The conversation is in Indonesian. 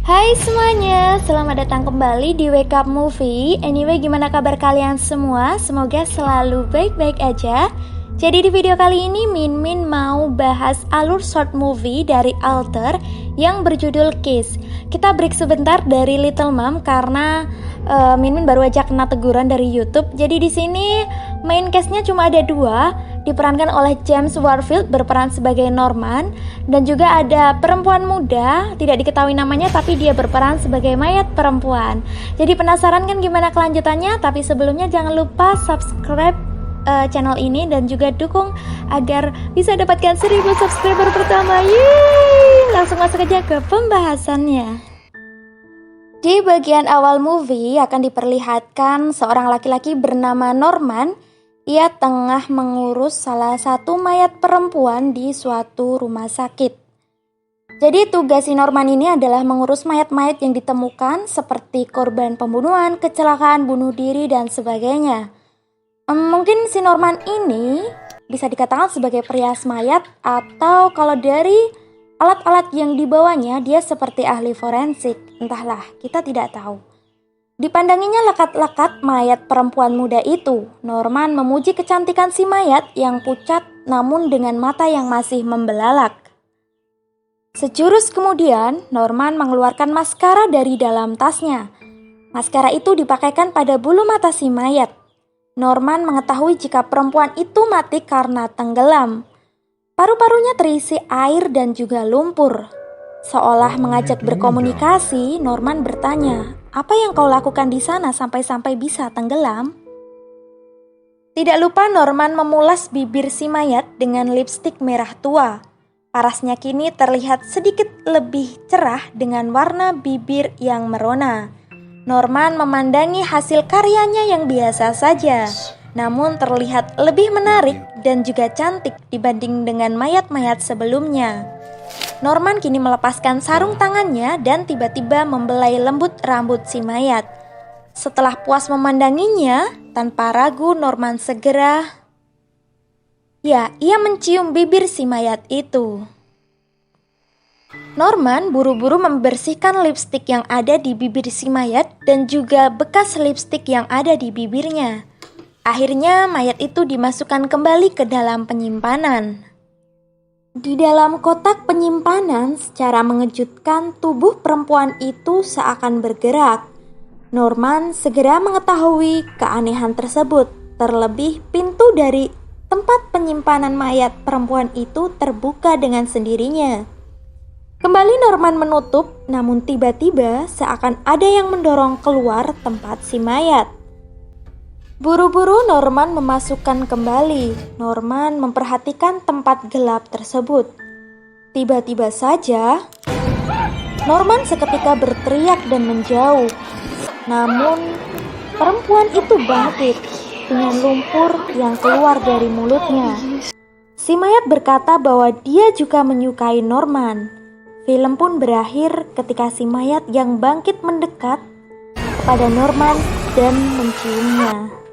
Hai semuanya, selamat datang kembali di Wake Up Movie. Anyway, gimana kabar kalian semua? Semoga selalu baik-baik aja. Jadi di video kali ini Min mau bahas alur short movie dari Alter yang berjudul Kiss. Kita break sebentar dari Little Mom karena Min baru aja kena teguran dari YouTube. Jadi di sini main cast-nya cuma ada 2, diperankan oleh James Warfield berperan sebagai Norman, dan juga ada perempuan muda, tidak diketahui namanya tapi dia berperan sebagai mayat perempuan. Jadi penasaran kan gimana kelanjutannya? Tapi sebelumnya jangan lupa subscribe channel ini dan juga dukung agar bisa dapatkan 1000 subscriber pertama. Yeay! Langsung masuk aja ke pembahasannya. Di bagian awal movie akan diperlihatkan seorang laki-laki bernama Norman. Ia tengah mengurus salah satu mayat perempuan di suatu rumah sakit. Jadi tugas si Norman ini adalah mengurus mayat-mayat yang ditemukan seperti korban pembunuhan, kecelakaan, bunuh diri, dan sebagainya. Mungkin si Norman ini bisa dikatakan sebagai perias mayat, atau kalau dari alat-alat yang dibawanya dia seperti ahli forensik. Entahlah, kita tidak tahu. Dipandanginya lekat-lekat mayat perempuan muda itu. Norman memuji kecantikan si mayat yang pucat namun dengan mata yang masih membelalak. Sejurus kemudian, Norman mengeluarkan maskara dari dalam tasnya. Maskara itu dipakaikan pada bulu mata si mayat. Norman mengetahui jika perempuan itu mati karena tenggelam. Paru-parunya terisi air dan juga lumpur. Seolah mengajak berkomunikasi, Norman bertanya, "Apa yang kau lakukan di sana sampai-sampai bisa tenggelam?" Tidak lupa Norman memulas bibir si mayat dengan lipstik merah tua. Parasnya kini terlihat sedikit lebih cerah dengan warna bibir yang merona. Norman memandangi hasil karyanya yang biasa saja, namun terlihat lebih menarik dan juga cantik dibanding dengan mayat-mayat sebelumnya. Norman kini melepaskan sarung tangannya dan tiba-tiba membelai lembut rambut si mayat. Setelah puas memandanginya, tanpa ragu Norman segera... ia mencium bibir si mayat itu. Norman buru-buru membersihkan lipstik yang ada di bibir si mayat dan juga bekas lipstik yang ada di bibirnya. Akhirnya mayat itu dimasukkan kembali ke dalam penyimpanan. Di dalam kotak penyimpanan, secara mengejutkan tubuh perempuan itu seakan bergerak. Norman segera mengetahui keanehan tersebut, terlebih pintu dari tempat penyimpanan mayat perempuan itu terbuka dengan sendirinya. Kembali Norman menutup, namun tiba-tiba seakan ada yang mendorong keluar tempat si mayat. Buru-buru Norman memasukkan kembali. Norman memperhatikan tempat gelap tersebut. Tiba-tiba saja, Norman seketika berteriak dan menjauh. Namun, perempuan itu bangkit dengan lumpur yang keluar dari mulutnya. Si mayat berkata bahwa dia juga menyukai Norman. Film pun berakhir ketika si mayat yang bangkit mendekat kepada Norman dan menciumnya.